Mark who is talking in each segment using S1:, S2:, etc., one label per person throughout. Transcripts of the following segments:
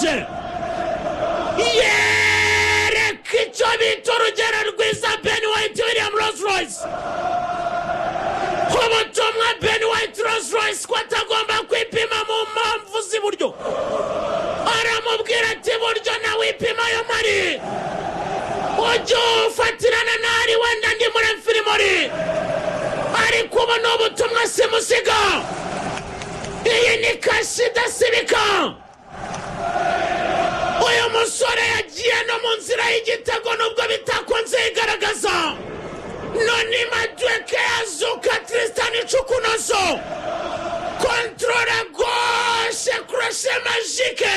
S1: Yogeje yereka icyo bita urugero rwiza Ben White William Rolls Royce ubutumwa Ben White Rolls Royce ko atagomba kwipima mu mpamvu z'iburyo aramubwira ati buryo nawe ipima yo mari ujye ufatirana nari wenda ndi muri firimori ariko ubu ni ubutumwa simusiga iyi ni kashi idasibika uyu musore yagiye no mu nzira y'igitego nubwo bitakunze yigaragaza none madweke yazuka Tristan Chukunoso contrôle gauche crochet magique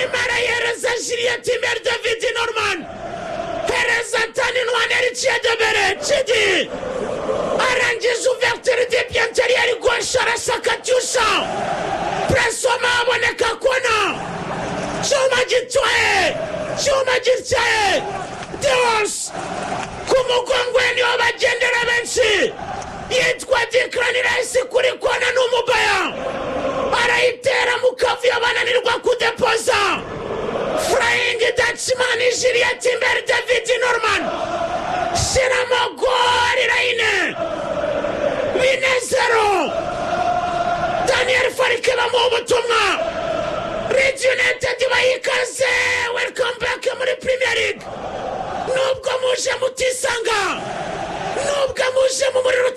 S1: imara yereza Juliette Mer David Norman Perez Antani Nwaneri Chiedebere Chidi arangije ouverture de pied intérieur gauche arashaka Katyusha presoma aboneka kona chuma gitwaye Dios kumugongweni wabagendera benshi yitwa Declan Rice kuri kona n'umubaya arayitera mu kavu yabananirwa kudepoza Flying Dutchman Juliette Mer David Norman Shinamo goli raine 1-0 Daniel Farike bamu ubutumwa Leeds United bayikaze welcome back muri Premier League nubwo muje mutisanga nubwo muje mu muriro